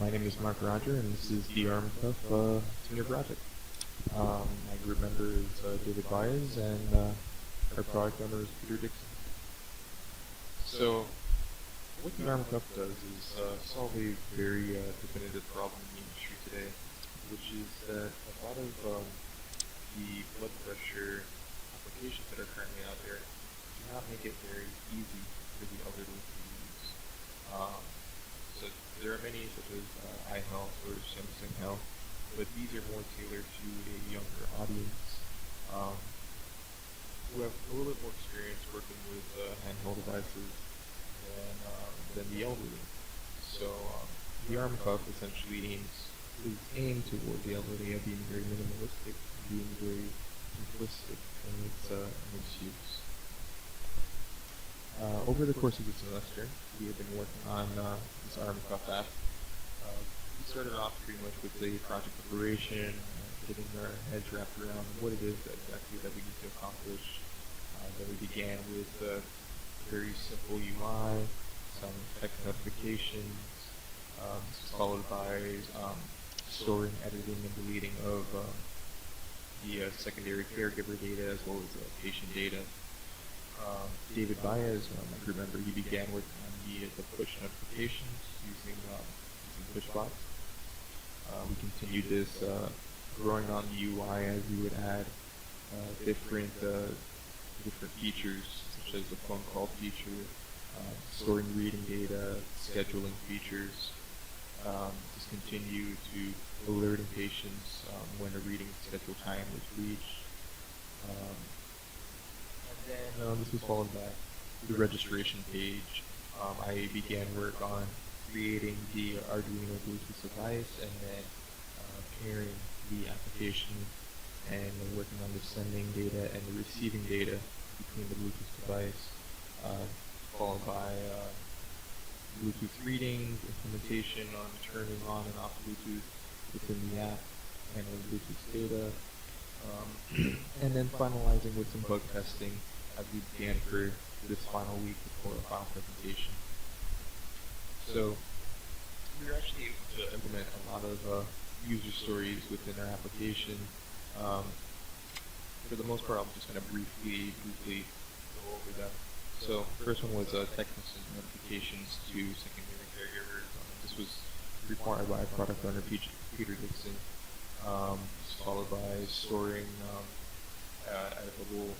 My name is Mark Roger, and this is the RMCuff SeniorProject. My group member is David Baez, and our product owner is Peter Dixon. So, what the RMCuff does is solve a very definitive problem in the industry today, which is that a lot of the blood pressure applications that are currently out there do not make it very easy for the elderly to use. So there are many, such as iHealth or Samsung Health, but these are more tailored to a younger audience who have a little bit more experience working with handheld devices than the elderly. So the ARM Cuff essentially is aimed toward the elderly of being very minimalistic, being very simplistic in its use. Over the course of the semester, we have been working on this RMCuff app. We started off pretty much with the project preparation, getting our heads wrapped around what it is exactly that we need to accomplish. Then we began with very simple UI, some text notifications, followed by storing, editing, and deleting of the secondary caregiver data as well as patient data. David Baez, my group member, he began working on the push notifications using push bots. We continued this growing on the UI as we would add different features, such as the phone call feature, storing reading data, scheduling features. Just continue to alerting patients when a reading schedule time was reached. And then this was followed by the registration page. I began work on creating the Arduino Bluetooth device and then pairing the application and working on the sending data and the receiving data between the Bluetooth device, followed by Bluetooth reading, implementation on turning on and off Bluetooth within the app, handling Bluetooth data, and then finalizing with some bug testing as we began for this final week before our final presentation. So we were actually able to implement a lot of user stories within our application. For the most part, I'm just going to briefly go over them. So the first one was text message notifications to secondary caregivers. This was required by product owner Peter Dixon. Followed by storing editable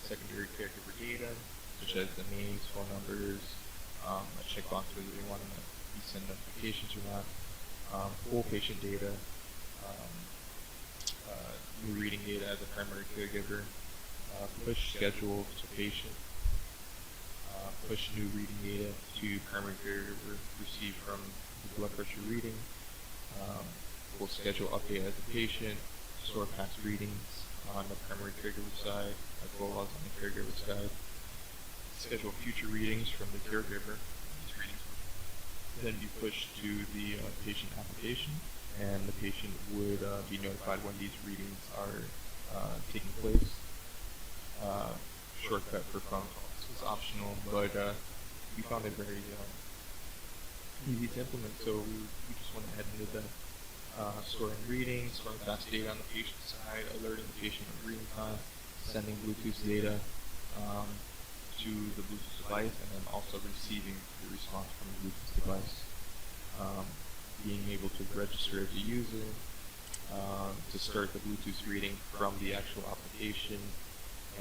secondary caregiver data, such as the names, phone numbers, a checkbox whether they want to be sent notifications or not, full patient data, new reading data as a primary caregiver, push schedule to patient, push new reading data to primary caregiver received from the blood pressure reading, full schedule update as a patient, store past readings on the primary caregiver side as well as on the caregiver side, schedule future readings from the caregiver. These readings would then be pushed to the patient application, and the patient would be notified when these readings are taking place. Shortcut for phone calls. It's optional, but we found it very easy to implement, so we just went ahead and did that. Storing readings, storing fast data on the patient side, alerting the patient of reading time, sending Bluetooth data to the Bluetooth device, and then also receiving the response from the Bluetooth device. Being able to register as a user, to start the Bluetooth reading from the actual application,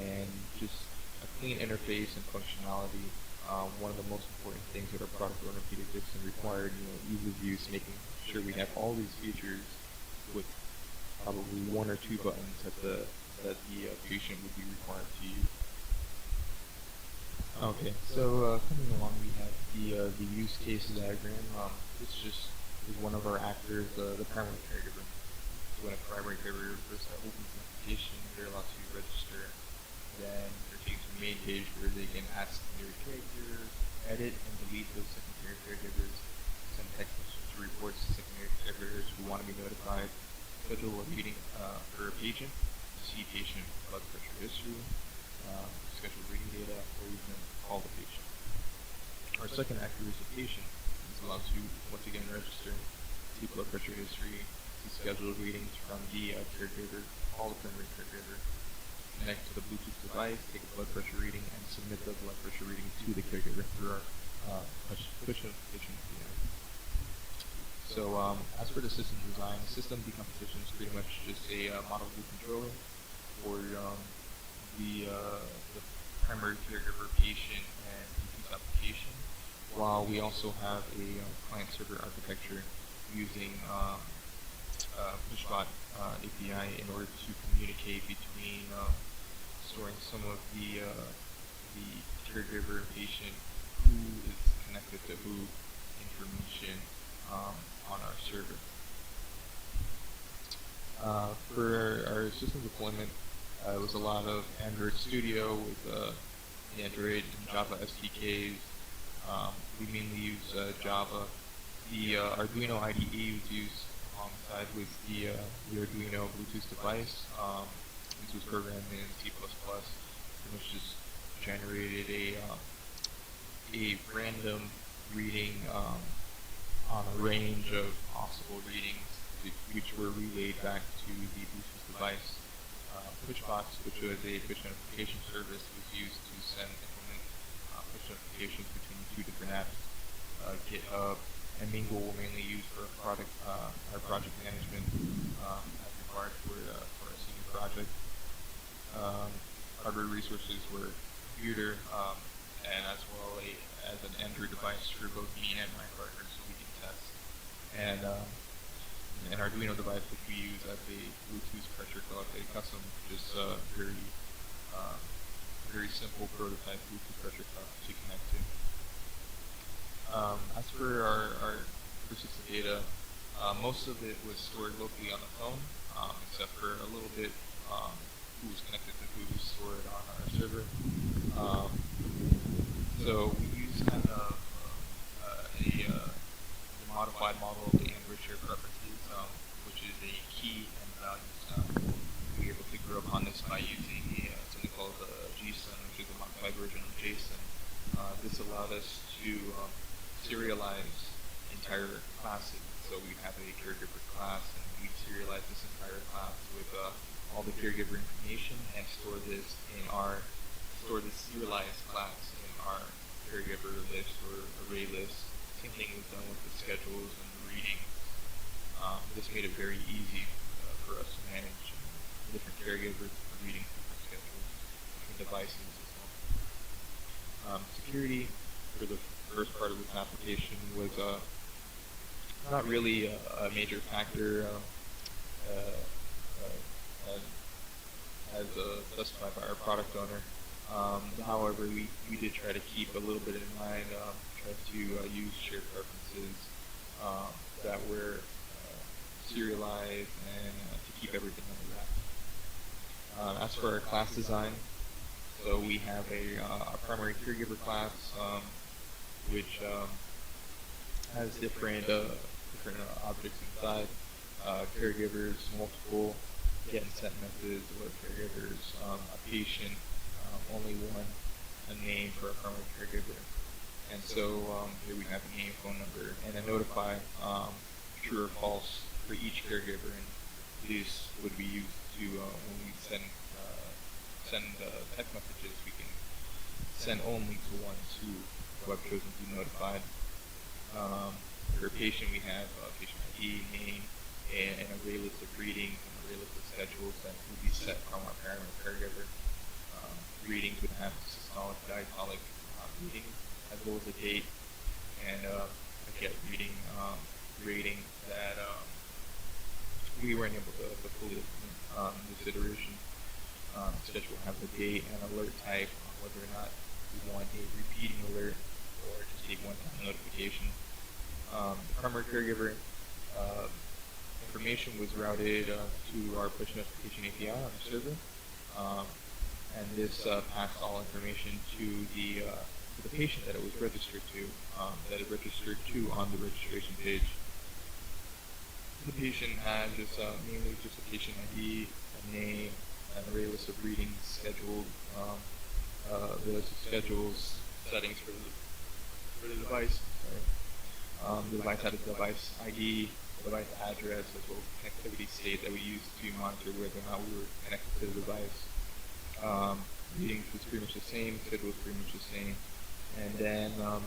and just a clean interface and functionality. One of the most important things that our product owner Peter Dixon required, ease of use, making sure we have all these features with probably one or two buttons that the patient would be required to use. Okay, so coming along, we have the use case diagram. This just is one of our actors, the primary caregiver. So when a primary caregiver first opens an application, they're allowed to register. Then they're taken to the main page where they can add secondary caregivers, edit and delete those secondary caregivers, send text messages to reports to secondary caregivers who want to be notified, schedule a meeting for a patient, see patient blood pressure history, schedule reading data, or even call the patient. Our second actor is the patient. Is allowed to once again register, see blood pressure history, see scheduled readings from the caregiver, call the primary caregiver, connect to the Bluetooth device, take a blood pressure reading, and submit the blood pressure reading to the caregiver through our push notification API. So as for the system design, system decomposition is pretty much just a model view controller for the primary caregiver, patient, and Bluetooth application, while we also have a client-server architecture using pushbot API in order to communicate between storing some of the caregiver and patient, who is connected to who information on our server. For our system deployment, it was a lot of Android Studio with the Android and Java SDKs. We mainly use Java. The Arduino IDE was used alongside with the Arduino Bluetooth device. This was programmed in C++, which just generated a random reading on a range of possible readings, which were relayed back to the Bluetooth device. Pushbox, which was a push notification service, was used to implement push notifications between two different apps. GitHub and Mingle were mainly used for our project management as required for a senior project. Hardware resources were computer and as well as an Android device for both me and my partner, so we can test. And an Arduino device which we use as a Bluetooth pressure cuff, a custom, just very simple prototype Bluetooth pressure cuff to connect to. As for our persistent data, most of it was stored locally on the phone, except for a little bit who was connected to who was stored on our server. So we use kind of a modified model of the Android shared preferences, which is a key and value stack. We were able to grow upon this by using something called JSON, which is a modified version of JSON. This allowed us to serialize entire classes. So we have a caregiver class, and we serialize this entire class with all the caregiver information and store this serialized class in our caregiver list or array list. Same thing was done with the schedules and the readings. This made it very easy for us to manage different caregivers, different readings, different schedules, different devices as well. Security for the first part of this application was not really a major factor as specified by our product owner. However, we did try to keep a little bit in mind, try to use shared preferences that were serialized and to keep everything under wraps. As for our class design, so we have a primary caregiver class, which has different objects inside. Caregivers, multiple get and set methods, or caregivers, a patient, only one, a name for a primary caregiver. And so here we have a name, phone number, and a notify, true or false for each caregiver. And this would be used to when we send text messages, we can send only to ones who have chosen to be notified. For a patient, we have patient ID, name, and an array list of readings and an array list of schedules that will be set from our primary caregiver. Readings would have systolic, diastolic readings, as well as a date, and a get reading rating that we weren't able to fully this iteration. Schedule will have the date and alert type, whether or not we want a repeating alert or just a one-time notification. The primary caregiver information was routed to our push notification API on the server, and this passed all information to the patient that it was registered to, that it registered to on the registration page. The patient had just mainly just a patient ID, a name, an array list of readings, scheduled, the list of schedules, settings for the device. The device had a device ID, device address as well as connectivity state that we use to monitor whether or not we were connected to the device. Reading was pretty much the same, schedule was pretty much the same, and then the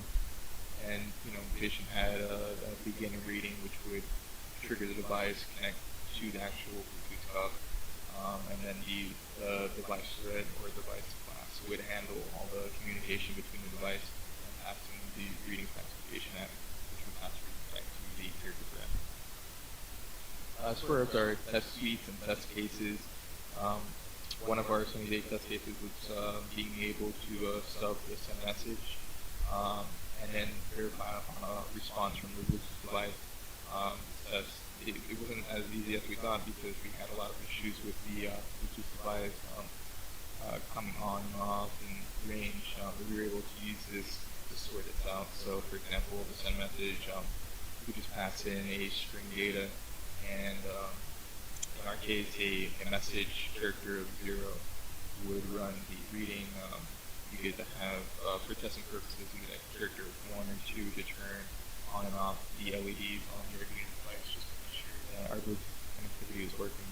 patient had a beginning reading which would trigger the device, connect to the actual Bluetooth cuff, and then the device thread or device class would handle all the communication between the device and passing the reading classification app, which would pass reading back to the character thread. As far as our test suites and test cases, one of our SeniorProject test cases was being able to stub the send message and then verify on a response from the Bluetooth device. It wasn't as easy as we thought because we had a lot of issues with the Bluetooth device coming on and off in range. We were able to use this to sort this out. So, for example, the send message, we just pass in a string data, and in our case, a message character of 0 would run the reading. You get to have, for testing purposes, you get a character of 1 or 2 to turn on and off the LEDs on your Arduino device just to make sure that our Bluetooth connectivity is working.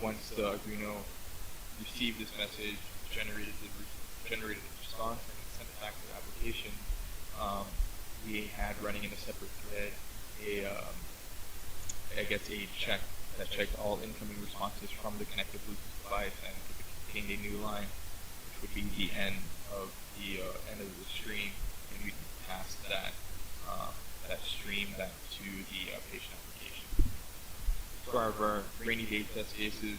Once the Arduino received this message, generated a response, and sent it back to the application, we had running in a separate thread a check that checked all incoming responses from the connected Bluetooth device, and if it contained a new line, which would be the end of the stream, and we could pass that stream back to the patient application. As far as our rainy day test cases,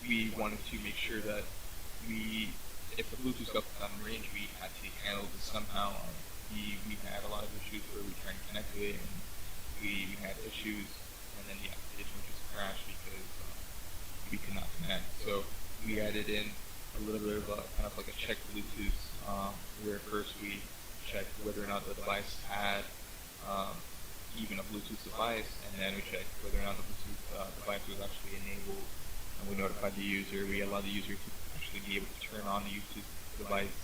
we wanted to make sure that if the Bluetooth got out of range, we had to handle this somehow. We had a lot of issues where we tried to connect to it, and we had issues, and then the application would just crash because we could not connect. So we added in a little bit of kind of like a check Bluetooth, where first we checked whether or not the device had even a Bluetooth device, and then we checked whether or not the Bluetooth device was actually enabled, and we notified the user. We allowed the user to actually be able to turn on the Bluetooth device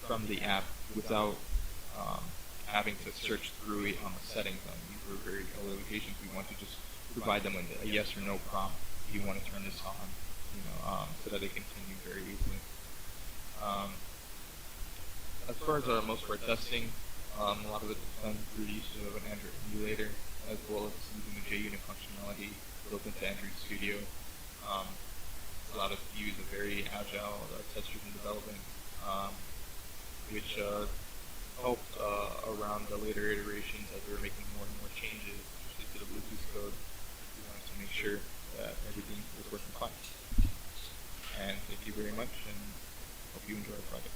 from the app without having to search through it on the settings. These were very early locations. We want to just provide them with a yes or no prompt. You want to turn this on, so that they continue very easily. As far as most of our testing, a lot of it is done through the use of an Android emulator, as well as using the JUnit functionality built into Android Studio. It's allowed us to use a very agile test-driven development, which helped around the later iterations as we were making more and more changes, especially to the Bluetooth code. We wanted to make sure that everything was working fine. And thank you very much, and hope you enjoy the project.